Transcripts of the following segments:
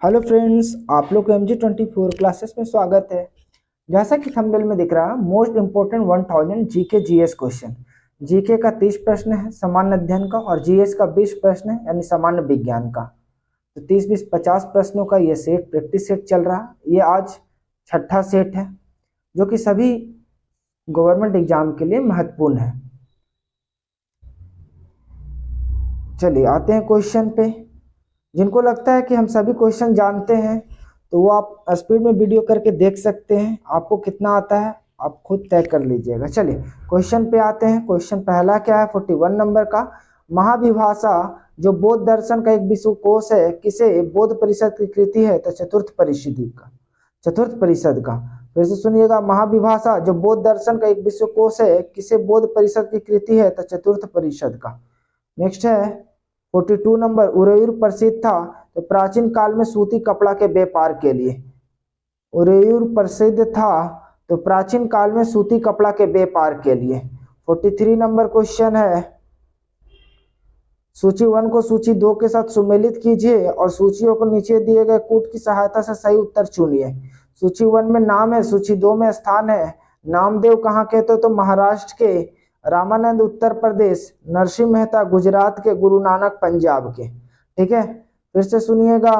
Hello friends, आप लोग को MG24 क्लासेस में स्वागत है। जैसा कि थंबनेल में दिख रहा है, most important 1000 GK GS question. GK का 30 प्रश्न है सामान्य अध्ययन का, और जीएस का 20 प्रश्न है यानी सामान्य विज्ञान का। तो 30-20-50 प्रश्नों का ये सेट, प्रैक्टिस सेट चल रहा है। ये आज छठा सेट है जो कि सभी गवर्नमेंट एग्जाम के लिए महत्वपूर्ण है। चलिए आते हैं क्वेश्चन पे। जिनको लगता है कि हम सभी क्वेश्चन जानते हैं तो वो आप स्पीड में वीडियो करके देख सकते हैं। आपको कितना आता है आप खुद तय कर लीजिएगा। चलिए क्वेश्चन पे आते हैं। क्वेश्चन पहला क्या है, 41 नंबर का। महाविभाषा जो बौद्ध दर्शन का एक विश्वकोश है, किसे बौद्ध परिषद की कृति है? तो चतुर्थ परिषद का। चतुर्थ परिषद का। फिर से सुनिएगा, महाविभाषा जो बौद्ध दर्शन का एक विश्वकोश है, किसे बौद्ध परिषद की कृति है? तो चतुर्थ परिषद का। नेक्स्ट है 42 नंबर, उरेयूर प्रसिद्ध था तो प्राचीन काल में सूती कपड़ा के व्यापार के लिए। उरेयूर प्रसिद्ध था तो प्राचीन काल में सूती कपड़ा के व्यापार के लिए। 43 नंबर क्वेश्चन है, सूची 1 को सूची 2 के साथ सुमेलित कीजिए और सूचियों को नीचे दिए गए कूट की सहायता से सही उत्तर चुनिए। सूची 1 में नाम है, सूची 2 में स्थान है। नामदेव कहाँ के थे? तो महाराष्ट्र के। रामानंद उत्तर प्रदेश। नरसिंह मेहता गुजरात के। गुरु नानक पंजाब के। ठीक है, फिर से सुनिएगा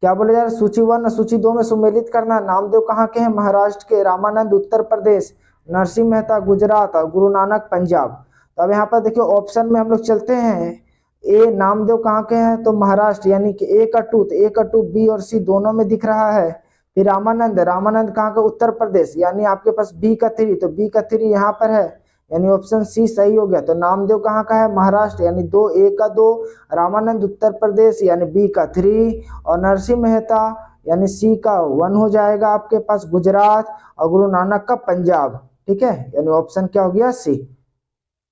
क्या बोले जा रहा है। सूची 1 और सूची 2 में सुमेलित करना। नामदेव कहाँ के हैं? महाराष्ट्र के। रामानंद उत्तर प्रदेश। नरसिंह मेहता गुजरात और गुरु नानक पंजाब। तो अब यहाँ पर देखिए ऑप्शन में हम लोग चलते हैं। ए, नामदेव कहाँ के हैं? तो महाराष्ट्र, यानी कि ए का टू बी और सी दोनों में दिख रहा है। फिर रामानंद, रामानंद कहाँ का? उत्तर प्रदेश, यानी आपके पास बी का 3, तो बी का 3 यहाँ पर है, यानी ऑप्शन सी सही हो गया। तो नामदेव कहाँ का है? महाराष्ट्र, यानी 2, ए का 2। रामानंद उत्तर प्रदेश, यानी बी का 3। और नरसिंह मेहता यानी सी का 1 हो जाएगा आपके पास, गुजरात। और गुरु नानक का पंजाब। ठीक है, यानी ऑप्शन क्या हो गया? सी।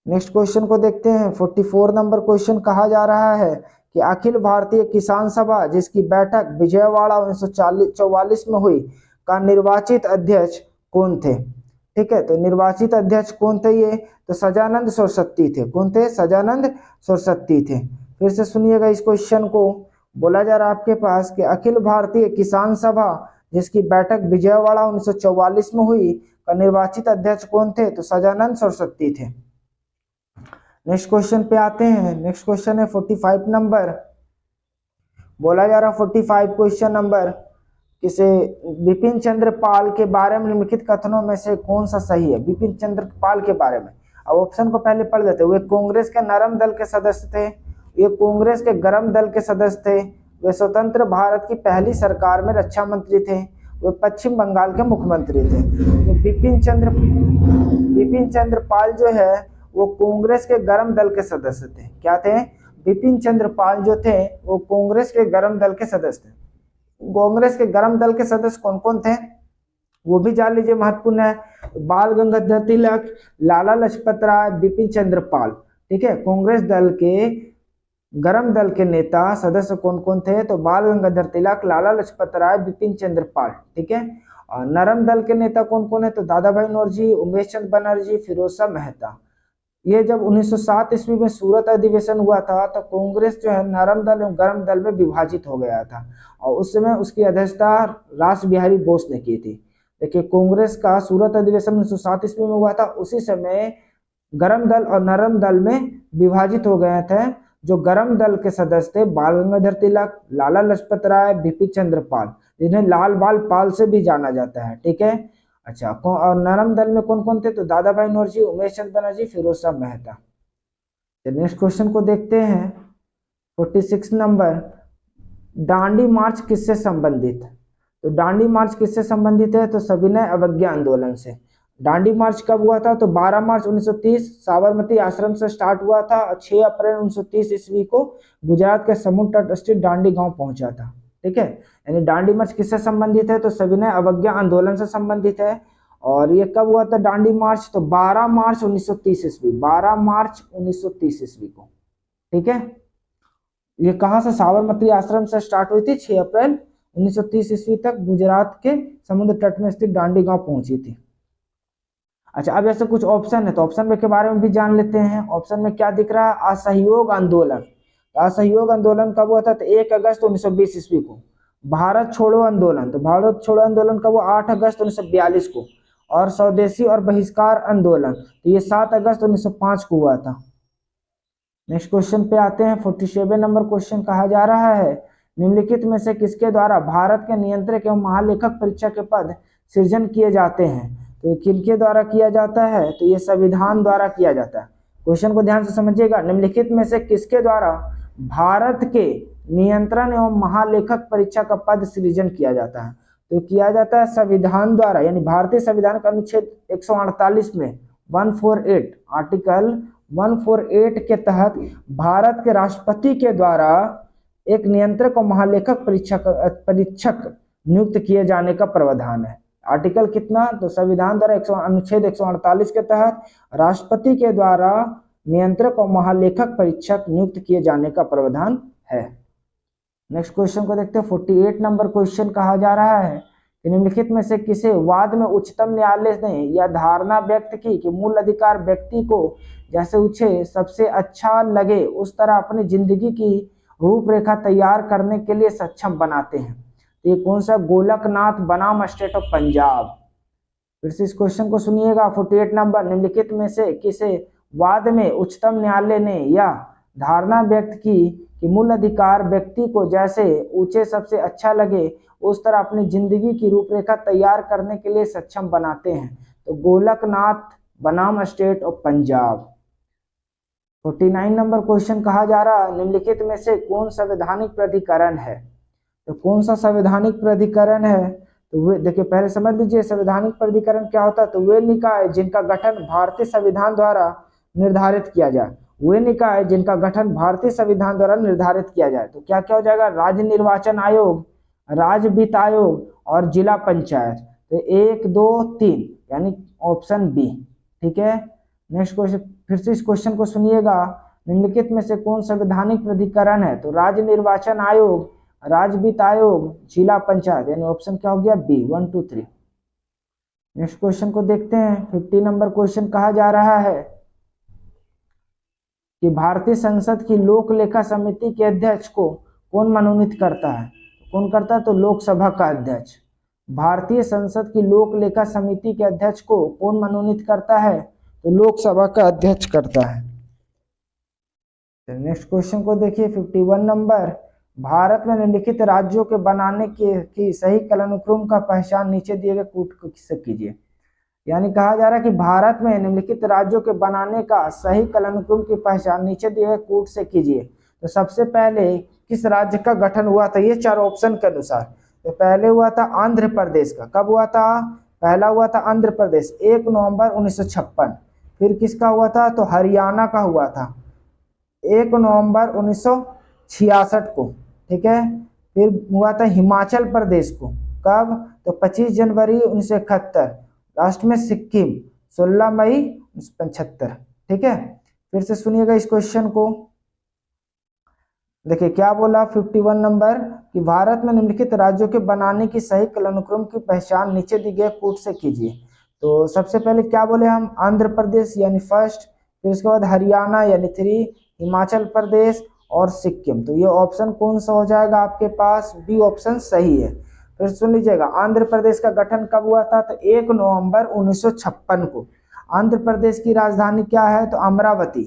नेक्स्ट क्वेश्चन को देखते हैं। 44 नंबर क्वेश्चन कहा जा रहा है कि अखिल भारतीय किसान सभा जिसकी बैठक विजयवाड़ा 1944 में हुई का निर्वाचित अध्यक्ष कौन थे? ठीक है, तो निर्वाचित अध्यक्ष कौन थे? ये तो सजानंद सरस्वती थे। कौन थे? सजानंद सरस्वती थे। फिर से सुनिएगा इस क्वेश्चन को। बोला जा रहा है आपके पास कि अखिल भारतीय किसान सभा जिसकी बैठक विजयवाड़ा 1944 में हुई का निर्वाचित अध्यक्ष कौन थे? तो सजानंद सरस्वती थे। नेक्स्ट क्वेश्चन पे आते हैं। नेक्स्ट क्वेश्चन है 45 नंबर। बोला जा रहा 45 क्वेश्चन नंबर, किसे बिपिन चंद्र पाल के बारे में निम्नलिखित कथनों में से कौन सा सही है? बिपिन चंद्र पाल के बारे में। अब ऑप्शन को पहले पढ़ लेते हैं। वे कांग्रेस के नरम दल के सदस्य थे, ये कांग्रेस के गरम दल के सदस्य थे, वे स्वतंत्र भारत की पहली सरकार में रक्षा मंत्री थे, वे पश्चिम बंगाल के मुख्यमंत्री थे। तो बिपिन चंद्र पाल जो है वो कांग्रेस के गरम दल के सदस्य थे। क्या थे? बिपिन चंद्र पाल जो थे वो कांग्रेस के गरम दल के सदस्य थे। कांग्रेस के गरम दल के सदस्य कौन कौन थे वो भी जान लीजिए, महत्वपूर्ण है। बाल गंगाधर तिलक, लाला लाजपत राय, बिपिन चंद्र पाल। ठीक है, कांग्रेस दल के गरम दल के नेता सदस्य कौन कौन थे? तो बाल गंगाधर तिलक, लाला लाजपत राय, बिपिन चंद्र पाल। ठीक है, और नरम दल के नेता कौन कौन है? तो दादा भाई नौरोजी, उमेश चंद बनर्जी, फिरोज शाह मेहता। ये जब 1907 ईस्वी में सूरत अधिवेशन हुआ था तो कांग्रेस जो है नरम दल एवं गरम दल में विभाजित हो गया था, और उस समय उसकी अध्यक्षता रास बिहारी बोस ने की थी। देखिए कांग्रेस का सूरत अधिवेशन 1907 ईस्वी में हुआ था, उसी समय गरम दल और नरम दल में विभाजित हो गए थे। जो गरम दल के सदस्य थे बाल गंगाधर तिलक, लाला लाजपत राय, बिपिन चंद्र पाल, जिन्हें लाल बाल पाल से भी जाना जाता है। ठीक है, अच्छा, और नरम दल में कौन कौन थे? तो दादा भाई नौरोजी, उमेश चंद बनर्जी, फिरोज शाह मेहता। नेक्स्ट क्वेश्चन को देखते हैं। 46 नंबर, दांडी मार्च किससे संबंधित? तो दांडी मार्च किससे संबंधित है? तो सविनय अवज्ञा आंदोलन से। दांडी मार्च कब हुआ था? तो 12 मार्च 1930 साबरमती आश्रम से स्टार्ट हुआ था, और 6 अप्रैल 1930 ईस्वी को गुजरात के समुद्र तट स्थित दांडी गांव पहुंचा था। ठीक है, यानी दांडी मार्च किससे संबंधित है? तो सविनय अवज्ञा आंदोलन से संबंधित है। और ये कब हुआ था दांडी मार्च? तो 12 मार्च 1930 ईस्वी, 12 मार्च 1930 ईस्वी को। ठीक है, ये कहाँ से? साबरमती आश्रम से स्टार्ट हुई थी, 6 अप्रैल 1930 ईस्वी तक गुजरात के समुद्र तट में स्थित दांडी गांव पहुंची थी। अच्छा, अब ऐसे कुछ ऑप्शन है तो ऑप्शन में के बारे में भी जान लेते हैं। ऑप्शन में क्या दिख रहा है? असहयोग आंदोलन। असहयोग आंदोलन कब हुआ था? तो 1 अगस्त 1920 ईस्वी को। भारत छोड़ो आंदोलन, तो भारत छोड़ो आंदोलन कब हुआ? 8 अगस्त 1942 को। और स्वदेशी और बहिष्कार आंदोलन, तो ये 7 अगस्त 1905 को हुआ था। नेक्स्ट क्वेश्चन पे आते हैं। 47 नंबर क्वेश्चन कहा जा रहा है, निम्नलिखित में से किसके द्वारा भारत के नियंत्रक एवं महालेखक परीक्षा के पद सृजन किए जाते हैं? तो किनके द्वारा किया जाता है? तो ये संविधान द्वारा किया जाता है। क्वेश्चन को ध्यान से समझिएगा, निम्नलिखित में से किसके द्वारा भारत के नियंत्रण एवं महालेखक परीक्षा का पद सृजन किया जाता है? तो किया जाता है संविधान द्वारा, यानी भारतीय संविधान का अनुच्छेद 148 में 148 आर्टिकल 148 के तहत भारत के राष्ट्रपति के द्वारा एक नियंत्रक और महालेखक परीक्षक नियुक्त किए जाने का प्रावधान है। आर्टिकल कितना? तो संविधान द्वारा अनुच्छेद 148 के तहत राष्ट्रपति के द्वारा नियंत्रक और महालेखक परीक्षक नियुक्त किए जाने का प्रावधान है। नेक्स्ट क्वेश्चन को देखते हैं। 48 नंबर क्वेश्चन कहा जा रहा है कि निम्नलिखित में से किसे वाद में उच्चतम न्यायालय ने यह धारणा व्यक्त की कि मूल अधिकार व्यक्ति को जैसे उसे सबसे अच्छा लगे उस तरह अपनी जिंदगी की रूपरेखा तैयार करने के लिए सक्षम बनाते हैं? तो ये कौन सा? गोलकनाथ बनाम स्टेट ऑफ पंजाब। फिर से इस क्वेश्चन को सुनिएगा। 48 नंबर, निम्नलिखित में से किसे वाद में उच्चतम न्यायालय ने यह धारणा व्यक्त की कि मूल अधिकार व्यक्ति को जैसे ऊंचे सबसे अच्छा लगे उस तरह अपनी जिंदगी की रूपरेखा तैयार करने के लिए सक्षम बनाते हैं? तो गोलकनाथ बनाम state of Punjab. 49 number question कहा जा रहा है, निम्नलिखित में से कौन संवैधानिक प्राधिकरण है? तो कौन सा संवैधानिक प्राधिकरण है? तो वे देखिए, पहले समझ लीजिए संवैधानिक प्राधिकरण क्या होता है। तो वे निकाय जिनका गठन भारतीय संविधान द्वारा निर्धारित किया जाए, वे निकाय जिनका गठन भारतीय संविधान द्वारा निर्धारित किया जाए। तो क्या क्या हो जाएगा? राज्य निर्वाचन आयोग, राज्य वित्त आयोग और जिला पंचायत। तो 1 2 3 यानी ऑप्शन बी। ठीक है। नेक्स्ट क्वेश्चन, फिर से इस क्वेश्चन को सुनिएगा, निम्नलिखित में से कौन संवैधानिक प्राधिकरण है? तो राज्य निर्वाचन आयोग, राज्य वित्त आयोग, जिला पंचायत, यानी ऑप्शन क्या हो गया? बी। 1 2 3। नेक्स्ट क्वेश्चन को देखते हैं। 50 नंबर क्वेश्चन कहा जा रहा है कि भारतीय संसद की लोक लेखा समिति के अध्यक्ष को कौन मनोनीत करता है? कौन करता है? तो लोकसभा का अध्यक्ष। भारतीय संसद की लोक लेखा समिति के अध्यक्ष को कौन मनोनीत करता है? तो लोकसभा का अध्यक्ष करता है। नेक्स्ट क्वेश्चन को देखिए। 51 नंबर, भारत में निम्नलिखित राज्यों के बनाने की सही कालानुक्रम का पहचान नीचे दिए गए कूट से कीजिए। यानी कहा जा रहा है कि भारत में निम्नलिखित राज्यों के बनाने का सही कालानुक्रम की पहचान नीचे दिए गए कूट से कीजिए। तो सबसे पहले किस राज्य का गठन हुआ था? ये 4 ऑप्शन के अनुसार। तो पहले हुआ था आंध्र प्रदेश का। कब हुआ था? पहला हुआ था आंध्र प्रदेश 1 नवंबर 1956। फिर किसका हुआ था? तो हरियाणा का हुआ था 1 नवंबर 1966 को। ठीक है। फिर हुआ था हिमाचल प्रदेश को। कब? तो 25 जनवरी 1971। लास्ट में सिक्किम 16 मई 1975। ठीक है। फिर से सुनिएगा इस क्वेश्चन को। देखिए क्या बोला 51 नंबर कि भारत में निम्नलिखित राज्यों के बनाने की सही कालानुक्रम की पहचान नीचे दी गए कूट से कीजिए। तो सबसे पहले क्या बोले हम? आंध्र प्रदेश यानी फर्स्ट, फिर उसके बाद हरियाणा यानी 3, हिमाचल प्रदेश और सिक्किम। तो ये ऑप्शन कौन सा हो जाएगा आपके पास? बी ऑप्शन सही है। फिर सुन लीजिएगा, आंध्र प्रदेश का गठन कब हुआ था? तो 1 नवंबर 1956 को। आंध्र प्रदेश की राजधानी क्या है? तो अमरावती।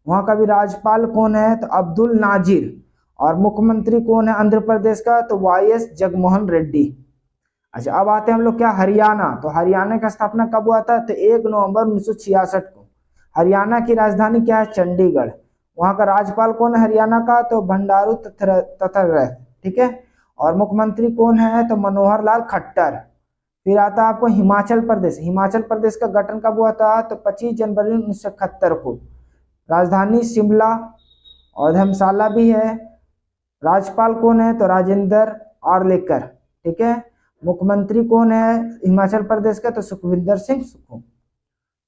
वहां का भी राज्यपाल कौन है? तो अब्दुल नाजिर। और मुख्यमंत्री कौन है आंध्र प्रदेश का? तो YS जगनमोहन रेड्डी। अच्छा, अब आते हैं हम लोग क्या? हरियाणा। तो हरियाणा का स्थापना कब हुआ था? तो 1 नवंबर 1966 को। हरियाणा की राजधानी क्या है? चंडीगढ़। वहां का राज्यपाल कौन है हरियाणा का? तो बंडारू दत्तात्रेय। ठीक है। और मुख्यमंत्री कौन है? तो मनोहर लाल खट्टर। फिर आता है आपको हिमाचल प्रदेश। हिमाचल प्रदेश का गठन कब हुआ था? तो 25 जनवरी 1971 को। राजधानी शिमला और धर्मशाला भी है। राज्यपाल कौन है? तो राजेंद्र आर्लेकर। ठीक है। मुख्यमंत्री कौन है हिमाचल प्रदेश का? तो सुखविंदर सिंह सुक्खू।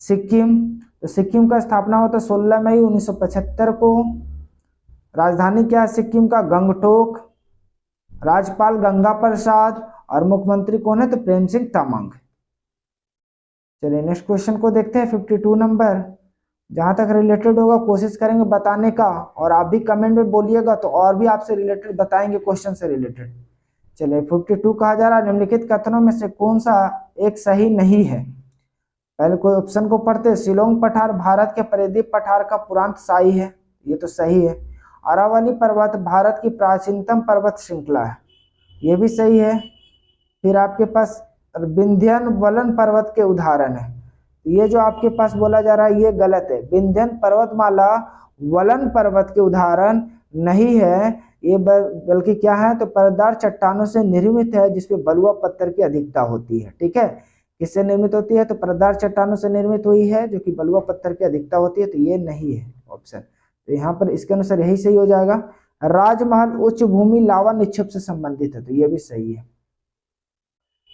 सिक्किम, तो सिक्किम का स्थापना होता 16 मई 1975 को। राजधानी क्या है सिक्किम का? गंगटोक। राज्यपाल गंगा प्रसाद और मुख्यमंत्री कौन है? तो प्रेम सिंह तमांग। चलिए नेक्स्ट क्वेश्चन को देखते हैं। 52 नंबर, जहां तक रिलेटेड होगा कोशिश करेंगे बताने का, और आप भी कमेंट में बोलिएगा तो और भी आपसे रिलेटेड बताएंगे क्वेश्चन से रिलेटेड। चलिए 52 कहा जा रहा है निम्नलिखित कथनों में से कौन सा एक सही नहीं है। पहले कोई ऑप्शन को पढ़ते हैं। शिलोंग पठार भारत के परिधि पठार का पुरांत साई है, ये तो सही है। अरावली पर्वत भारत की प्राचीनतम पर्वत श्रृंखला है, ये भी सही है। फिर आपके पास विंध्यन वलन पर्वत के उदाहरण है, ये जो आपके पास बोला जा रहा है ये गलत है। विंध्यन पर्वतमाला वलन पर्वत के उदाहरण नहीं है, ये बल्कि क्या है तो परतदार चट्टानों से निर्मित है जिसपे बलुआ पत्थर की अधिकता होती है। ठीक है, किससे निर्मित होती है तो परतदार चट्टानों से निर्मित हुई है जो कि बलुआ पत्थर की अधिकता होती है, तो ये नहीं है ऑप्शन। तो यहाँ पर इसके अनुसार यही सही हो जाएगा। राजमहल उच्च भूमि लावा निक्षेप से संबंधित है, तो ये भी सही है।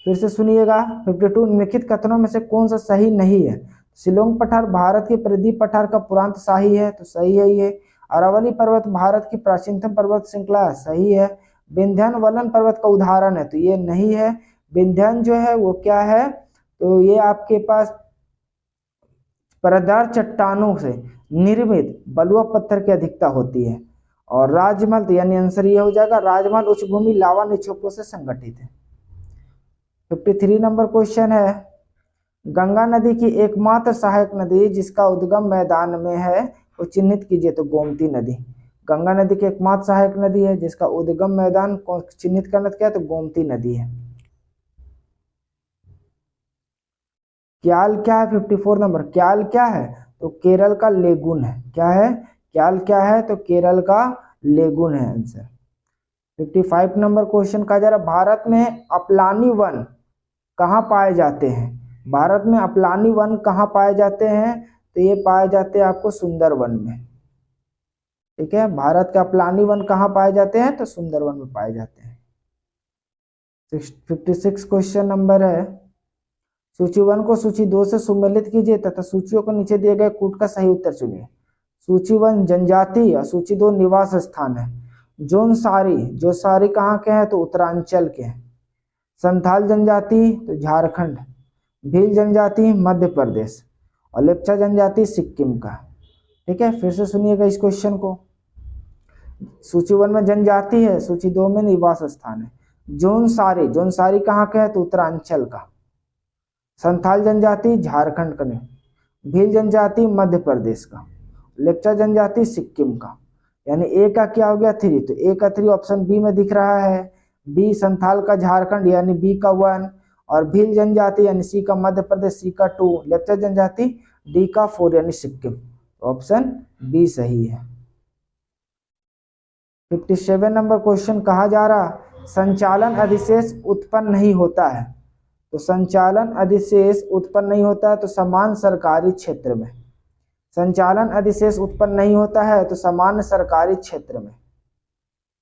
फिर से सुनिएगा 52 निम्नलिखित कथनों में से कौन सा सही नहीं है। शिलोंग पठार भारत के परिधि पठार का पुरांत शाही है, तो सही है ये। अरावली पर्वत भारत की प्राचीनतम पर्वत श्रृंखला है, सही है। विंध्यन वलन पर्वत का उदाहरण है, तो ये नहीं है। विंध्यन जो है वो क्या है तो ये आपके पास परतदार चट्टानों से निर्मित बलुआ पत्थर की अधिकता होती है। और राजमहल तो यानी आंसर ये हो जाएगा, राजमहल उच्च भूमि लावा निक्षेपों से संगठित है। 53 नंबर क्वेश्चन है, गंगा नदी की एकमात्र सहायक नदी जिसका उद्गम मैदान में है वो चिन्हित कीजिए, तो गोमती नदी। गंगा नदी की एकमात्र सहायक नदी है जिसका उद्गम मैदान को चिन्हित करना क्या है तो गोमती नदी है। क्याल क्या है 54 नंबर, क्याल क्या है तो केरल का लेगुन है। क्या है क्याल क्या है तो केरल का लेगुन है आंसर। 55 नंबर क्वेश्चन कहा जा रहा है, भारत में अपलानी वन कहाँ पाए जाते हैं। भारत में अपलानी वन कहाँ पाए जाते हैं तो ये पाए जाते हैं आपको सुंदरवन में। ठीक है, भारत का अपलानी वन कहाँ पाए जाते हैं तो सुंदरवन में पाए जाते हैं। 56 क्वेश्चन नंबर है, सूची 1 को सूची 2 से सुमेलित कीजिए तथा सूचियों को नीचे दिए गए कूट का सही उत्तर चुनिए। सूची 1 जनजाति और सूची 2 निवास स्थान है। जोन सारी, जो सारी कहाँ के हैं तो उत्तरांचल के हैं। संथाल जनजाति तो झारखंड, भील जनजाति मध्य प्रदेश, और लेप्चा जनजाति सिक्किम का। ठीक है, फिर से सुनिएगा इस क्वेश्चन को। सूची 1 में जनजाति है, सूची 2 में निवास स्थान है। जोन सारी, जोन सारी कहाँ का है तो उत्तरांचल का। संथाल जनजाति झारखंड का, नहीं। भील जनजाति मध्य प्रदेश का, लेप्चा जनजाति सिक्किम का। यानी ए का क्या हो गया 3, तो ए का 3 ऑप्शन बी में दिख रहा है। बी संथाल का झारखंड यानी बी का 1, और भील जनजाति यानी सी का मध्य प्रदेश सी का 2, लेप्चा जनजाति डी का 4 यानी सिक्किम। ऑप्शन बी सही है। 57 नंबर क्वेश्चन कहा जा रहा, संचालन अधिशेष उत्पन्न नहीं होता है। तो संचालन अधिशेष उत्पन्न नहीं होता है तो समान सरकारी क्षेत्र में। संचालन अधिशेष उत्पन्न नहीं होता है तो सामान्य सरकारी क्षेत्र में।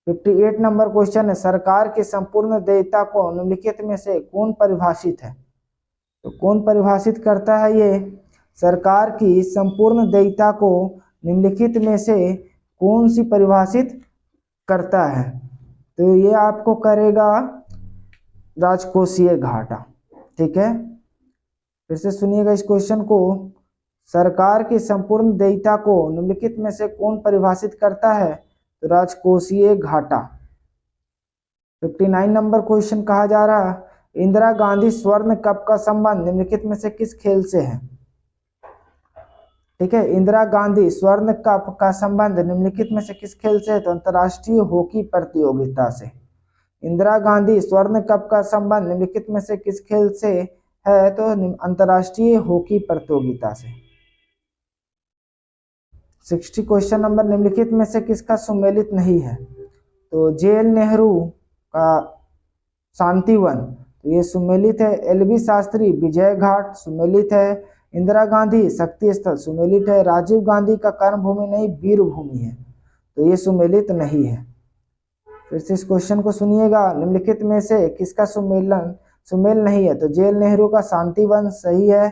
58 नंबर क्वेश्चन है, सरकार की संपूर्ण देयता को निम्नलिखित में से कौन परिभाषित है। तो कौन परिभाषित करता है ये, सरकार की संपूर्ण देयता को निम्नलिखित में से कौन सी परिभाषित करता है, तो ये आपको करेगा राजकोषीय घाटा। ठीक है, फिर से सुनिएगा इस क्वेश्चन को, सरकार की संपूर्ण देयता को निम्नलिखित में से कौन परिभाषित करता है तो राजकोषीय घाटा। 59 नंबर क्वेश्चन कहा जा रहा, इंदिरा गांधी स्वर्ण कप का संबंध निम्नलिखित में से किस खेल से है। ठीक है, इंदिरा गांधी स्वर्ण कप का संबंध निम्नलिखित में से किस खेल से है तो अंतर्राष्ट्रीय हॉकी प्रतियोगिता से। इंदिरा गांधी स्वर्ण कप का संबंध निम्नलिखित में से किस खेल से है तो अंतर्राष्ट्रीय हॉकी प्रतियोगिता से। 60 क्वेश्चन नंबर, निम्नलिखित में से किसका सुमेलित नहीं है तो जेएल नेहरू का शांतिवन, तो ये सुमेलित है। एलबी शास्त्री विजय घाट सुमेलित है। इंदिरा गांधी शक्ति स्थल सुमेलित है। राजीव गांधी का कर्म भूमि नहीं वीर भूमि है, तो ये सुमेलित नहीं है। फिर से इस क्वेश्चन को सुनिएगा, निम्नलिखित में से किसका सुमेल नहीं है तो जेएल नेहरू का शांतिवन सही है।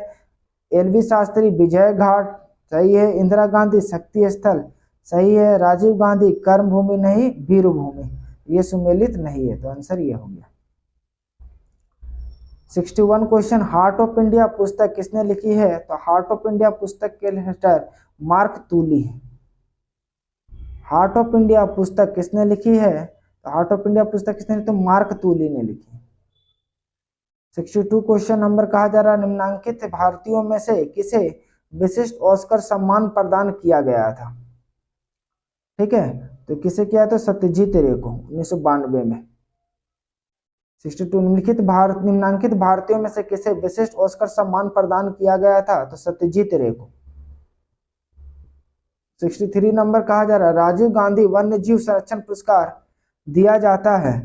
एलबी शास्त्री विजय घाट सही है। इंदिरा गांधी शक्ति स्थल सही है। राजीव गांधी कर्म भूमि नहीं वीर भूमि, ये सुमेलित नहीं है, तो आंसर ये हो गया। 61 क्वेश्चन, हार्ट ऑफ इंडिया पुस्तक किसने लिखी है तो हार्ट ऑफ इंडिया पुस्तक के राइटर मार्क तूली है। हार्ट ऑफ इंडिया पुस्तक किसने लिखी है? तो हार्ट ऑफ इंडिया पुस्तक किसने लिखी? तो मार्क तूली ने लिखी। 62 क्वेश्चन नंबर कहा जा रहा है, निम्नलिखित भारतीयों में से किसे विशिष्ट ऑस्कर सम्मान प्रदान किया गया था? ठीक है, तो किसे किया था? सत्यजीत रे को 1992 में। 62 निम्नलिखित भारतीयों में से किसे विशिष्ट ऑस्कर सम्मान प्रदान किया गया था? तो सत्यजीत रे को। 63 नंबर कहा जा रहा है, राजीव गांधी वन्य जीव संरक्षण पुरस्कार दिया जाता है,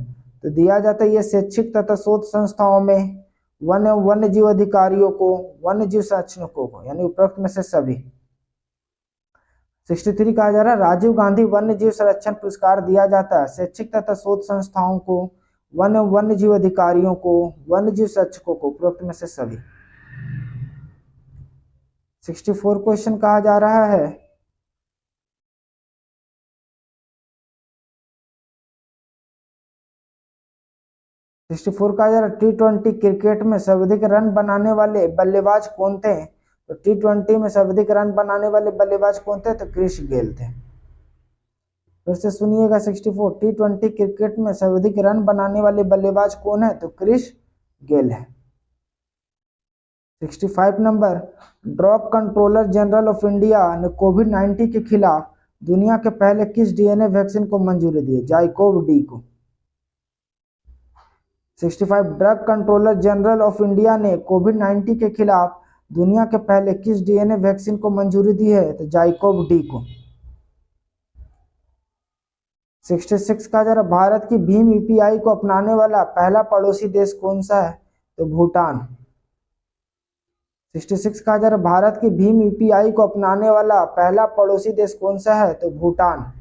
तो दिया जाता है ये शैक्षिक तथा शोध संस्थाओं में वन्य जीव अधिकारियों को, वन्य जीव संरक्षकों को, यानी उपरोक्त में से सभी। 63 कहा जा रहा है, राजीव गांधी वन्य जीव संरक्षण पुरस्कार दिया जाता है शैक्षिक तथा शोध संस्थाओं को, वन्य जीव अधिकारियों को, वन्य जीव संरक्षकों को, उपरोक्त में से सभी। 64 क्वेश्चन कहा जा रहा है, कहा जा रहा है T20 क्रिकेट में सर्वाधिक रन बनाने वाले बल्लेबाज कौन थे? तो T20 में सर्वाधिक रन बनाने वाले बल्लेबाज कौन थे? तो क्रिस गेल थे। फिर से सुनिएगा 64, T20 क्रिकेट में सर्वाधिक रन बनाने वाले बल्लेबाज कौन है? तो क्रिस गेल है। 65 number, drug controller general of India ने कोविड-19 के खिलाफ दुनिया के पहले किस डीएनए वैक्सीन को मंजूरी दी? जाइकोव डी को। 65, drug controller general of India ने कोविड-19 के खिलाफ दुनिया के पहले किस डीएनए वैक्सीन को मंजूरी दी है? तो जाइकोव डी को। 66 का जरा, भारत की भीम यूपीआई को अपनाने वाला पहला पड़ोसी देश कौन सा है? तो भूटान। 66 का जरा, भारत की भीम यूपीआई को अपनाने वाला पहला पड़ोसी देश कौन सा है? तो भूटान।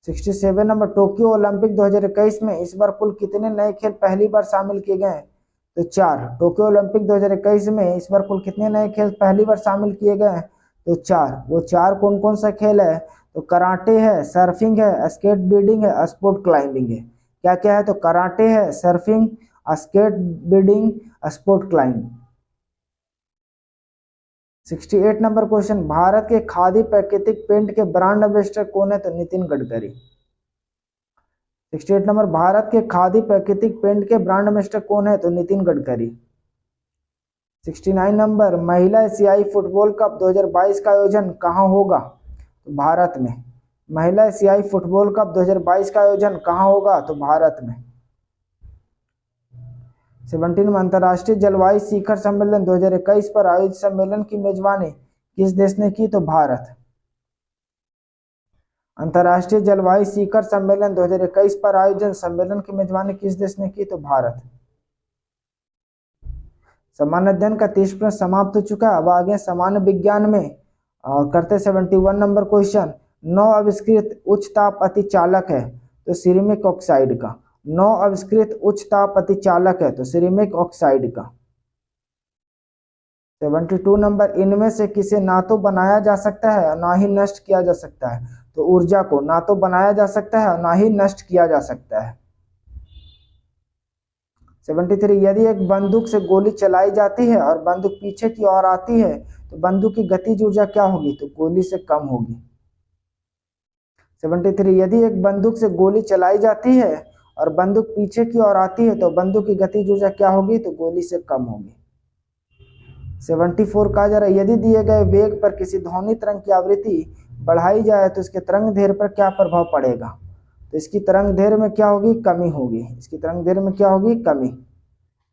67 नंबर, टोक्यो ओलंपिक 2021 में इस बार कुल कितने नए खेल पहली बार शामिल किए गए? तो 4। टोक्यो ओलंपिक 2021 में इस बार कुल कितने नए खेल पहली बार शामिल किए गए? तो 4। वो 4 कौन कौन सा खेल है? तो कराटे है, सर्फिंग है, स्केट बोर्डिंग है, स्पोर्ट क्लाइंबिंग है। क्या क्या है? तो कराटे है, surfing, skateboarding, sport climbing. 68 number question, Bharat के खादी प्राकृतिक पेंट के ब्रांड एम्बेसडर कौन है? तो नितिन गडकरी। 68 नंबर, भारत के खादी प्राकृतिक पेंट के ब्रांड एम्बेसडर कौन है? तो नितिन गडकरी। 69 नंबर, महिला एशियाई फुटबॉल कप 2022 का आयोजन कहाँ होगा? तो भारत में। महिला एशियाई फुटबॉल कप 2022 का आयोजन कहाँ होगा? तो भारत में। 17 में, अंतर्राष्ट्रीय जलवायु शिखर सम्मेलन 2021 पर आयोजित सम्मेलन की मेजबानी किस देश ने की? तो भारत। अंतर्राष्ट्रीय जलवायु शिखर सम्मेलन 2021 पर आयोजन सम्मेलन की मेजबानी किस देश ने की? तो भारत। सामान्य अध्ययन का 30 प्रश्न समाप्त हो चुका है। अब आगे सामान्य विज्ञान में करते 71 नंबर क्वेश्चन, 9 आविष्कृत उच्च ताप अतिचालक है तो सिरेमिक ऑक्साइड का। 9 आविष्कृत उच्च ताप अतिचालक है तो सिरेमिक ऑक्साइड का। 72 नंबर, इनमें से किसे ना तो बनाया जा सकता है और ना ही नष्ट किया जा सकता है? तो ऊर्जा को ना तो बनाया जा सकता है और ना ही नष्ट किया जा सकता है। 73, यदि एक बंदूक से गोली चलाई जाती है और बंदूक पीछे की ओर आती है तो बंदूक की गतिज ऊर्जा क्या होगी? तो गोली से कम होगी। 73, यदि एक बंदूक से गोली चलाई जाती है और बंदूक पीछे की ओर आती है तो बंदूक की गतिज ऊर्जा क्या होगी? तो गोली से कम होगी। 74 कहा जा रहा है, यदि दिए गए वेग पर किसी ध्वनि तरंग की आवृत्ति बढ़ाई जाए तो इसके तरंग दैर्घ्य पर क्या प्रभाव पड़ेगा? तो इसकी तरंग दैर्घ्य में क्या होगी? कमी होगी। इसकी तरंग दैर्घ्य में क्या होगी? कमी।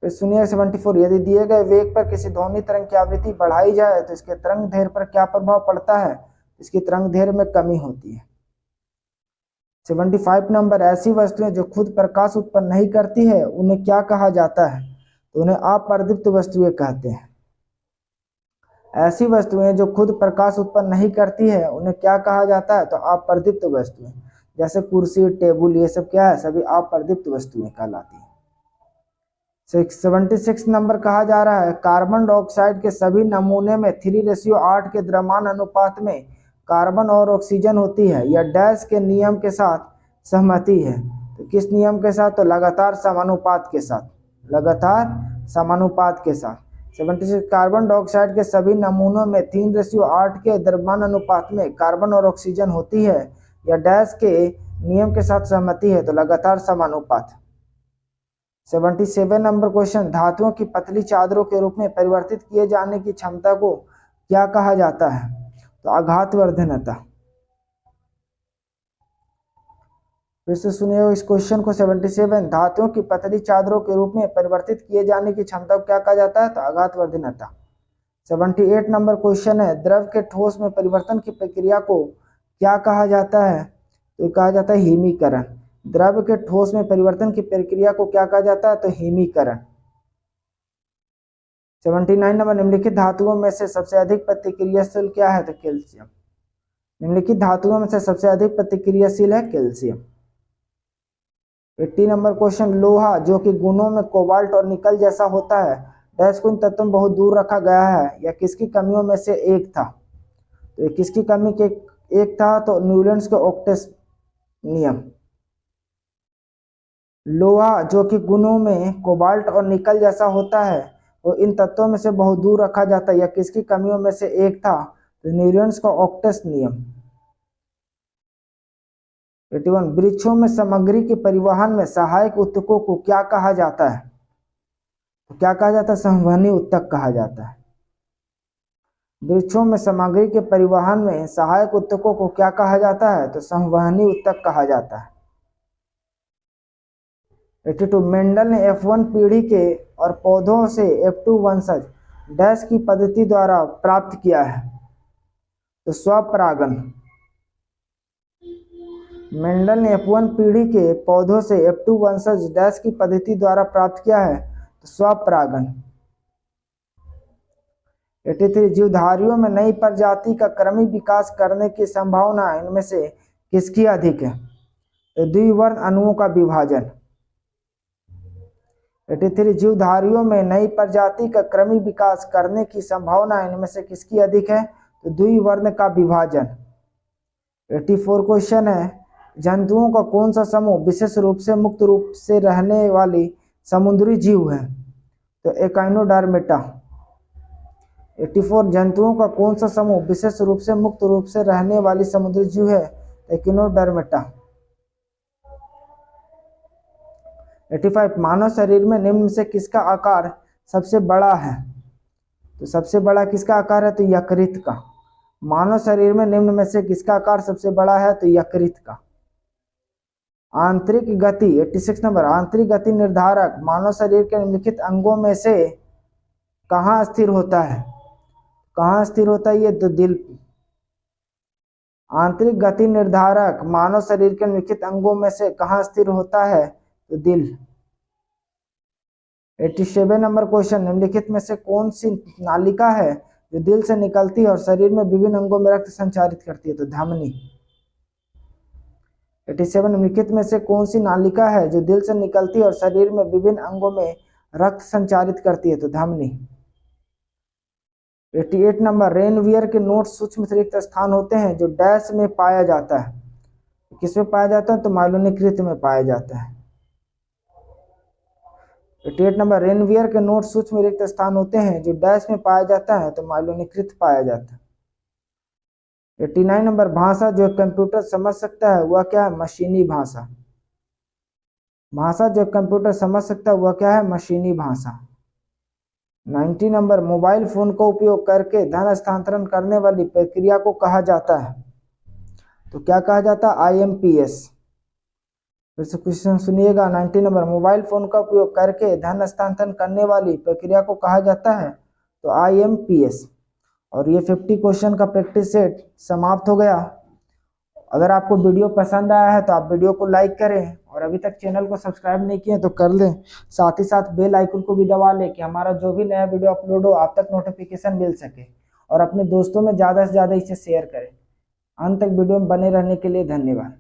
फिर सुनिए 74, यदि दिए गए वेग पर किसी ध्वनि तरंग की आवृत्ति बढ़ाई जाए तो इसके तरंग दैर्घ्य पर क्या प्रभाव पड़ता है? इसकी तरंग दैर्घ्य में कमी होती है। 75 नंबर, ऐसी वस्तुएं जो खुद प्रकाश उत्पन्न नहीं करती है उन्हें क्या कहा जाता है? तो उन्हें अप्रदीप्त वस्तुएं कहते हैं। ऐसी वस्तुएं जो खुद प्रकाश उत्पन्न नहीं करती है उन्हें क्या कहा जाता है? तो अप्रदीप्त वस्तुएं। जैसे कुर्सी, टेबुल, ये सब क्या है? सभी अप्रदीप्त वस्तुएं कहलाती है। 76 नंबर कहा जा रहा है, कार्बन डाइऑक्साइड के सभी नमूने में 3:8 के द्रव्यमान अनुपात में कार्बन और ऑक्सीजन होती है। यह डैश के नियम के साथ सहमति है। तो किस नियम के साथ? तो लगातार समानुपात के साथ। लगातार समानुपात के साथ। 76 कार्बन डाइऑक्साइड के सभी नमूनों में 3:8 के द्रव्यमान अनुपात में कार्बन और ऑक्सीजन होती है, या डैश के नियम के साथ सहमति है, तो लगातार समानुपात। 77 नंबर क्वेश्चन, धातुओं की पतली चादरों के रूप में परिवर्तित किए जाने की क्षमता को क्या कहा जाता है, तो आघातवर्धनता। फिर से सुनिए इस क्वेश्चन को। 77, धातुओं की पतली चादरों के रूप में परिवर्तित किए जाने की क्षमता को क्या कहा जाता है, तो आघातवर्धनता। 78 नंबर क्वेश्चन है, द्रव के ठोस में परिवर्तन की प्रक्रिया को क्या कहा जाता है, तो कहा जाता है हिमीकरण। द्रव के ठोस में परिवर्तन की प्रक्रिया को क्या कहा जाता है, तो हिमीकरण। 79 नंबर, निम्नलिखित धातुओं में से सबसे अधिक प्रतिक्रियाशील क्या है, तो कैल्शियम। निम्नलिखित धातुओं में से सबसे अधिक प्रतिक्रियाशील है कैल्शियम। 80 नंबर क्वेश्चन, लोहा जो कि गुणों में कोबाल्ट और निकल जैसा होता है, डैश को इन तत्वों में बहुत दूर रखा गया है, या किसकी कमियों में से एक था, तो ये किसकी कमी के एक था, तो न्यूलैंड्स के ओक्टेस नियम। लोहा जो कि गुणों में कोबाल्ट और निकल जैसा होता है, वो इन तत्वों में से बहुत दूर रखा जाता है, या किसकी कमियों में से एक था, तो न्यूलैंड्स का ओक्टेस नियम। 81, वृक्षों में सामग्री के परिवहन में सहायक ऊतकों को क्या कहा जाता है, तो क्या कहा जाता है, संवहनी ऊतक कहा जाता है। वृक्षों में सामग्री के परिवहन में सहायक ऊतकों को क्या कहा जाता है, तो संवहनी ऊतक कहा जाता है। 82, मेंडल ने F1 पीढ़ी के और पौधों से F2 वंशज डैश की पद्धति द्वारा प्राप्त किया है, तो स्वपरागन। मेंडल ने F1 पीढ़ी के पौधों से F2 वंशज डैश की पद्धति द्वारा प्राप्त किया है, तो स्वपरागन। 83, जीवधारियों में नई प्रजाति का क्रमिक विकास करने की संभावना इनमें से किसकी अधिक है, तो द्विवर्ण अणुओं का विभाजन। 83, जीवधारियों में नई प्रजाति का क्रमिक विकास करने की संभावना इनमें से किसकी अधिक है, तो द्विवर्ण का विभाजन। 84 क्वेश्चन है, जंतुओं का कौन सा समूह विशेष रूप से मुक्त रूप से रहने वाली समुद्री जीव है, तो एकाइनोडर्मेटा। 84, जंतुओं का कौन सा समूह विशेष रूप से मुक्त रूप से रहने वाली समुद्री जीव है, एकिनोडर्मेटा। 85, मानव शरीर में निम्न से किसका आकार सबसे बड़ा है, तो सबसे बड़ा किसका आकार है, तो यकृत का। मानव शरीर में निम्न में से किसका आकार सबसे बड़ा है, तो यकृत का। आंतरिक गति 86 नंबर, आंतरिक गति निर्धारक मानव शरीर के निम्नलिखित अंगों में से कहाँ स्थिर होता है, कहाँ स्थिर होता है, ये तो दिल। आंतरिक गति निर्धारक मानव शरीर के निम्नलिखित अंगों में से कहाँ स्थिर होता है, तो दिल। 87 नंबर क्वेश्चन, निम्नलिखित में से कौन सी नालिका है जो दिल से निकलती है और शरीर में विभिन्न अंगों में रक्त संचारित करती है, तो धमनी। 87, निम्नलिखित में से कौन सी नालिका है जो दिल से निकलती है और शरीर में विभिन्न अंगों में रक्त संचारित करती है, तो धमनी। 88 नंबर, रेनवियर के नोट सूक्ष्म रिक्त स्थान होते हैं जो डैश में पाया जाता है, किसमें पाया जाता है, तो माइलोनिकृत में पाया जाता है। 88 नंबर, रेनवियर के नोट सूक्ष्म रिक्त स्थान होते हैं जो डैश में पाया जाता है, तो माइलोनिकृत पाया जाता है। 89 नंबर, भाषा जो कंप्यूटर समझ सकता है वह क्या है, मशीनी भाषा। भाषा जो कंप्यूटर समझ सकता है वह क्या है, मशीनी भाषा। 90 नंबर, मोबाइल फोन का उपयोग करके धन हस्तांतरण करने वाली प्रक्रिया को कहा जाता है, तो क्या कहा जाता है, IMPS। फिर से क्वेश्चन सुनिएगा। 90 नंबर, मोबाइल फोन का उपयोग करके धन हस्तांतरण करने वाली प्रक्रिया को कहा जाता है, तो IMPS। और ये 50 क्वेश्चन का प्रैक्टिस सेट समाप्त हो गया। अगर आपको वीडियो पसंद आया है तो आप वीडियो को लाइक करें, और अभी तक चैनल को सब्सक्राइब नहीं किए तो कर लें। साथ ही साथ बेल आइकन को भी दबा लें कि हमारा जो भी नया वीडियो अपलोड हो आप तक नोटिफिकेशन मिल सके, और अपने दोस्तों में ज़्यादा से ज़्यादा इसे शेयर करें। अंत तक वीडियो में बने रहने के लिए धन्यवाद।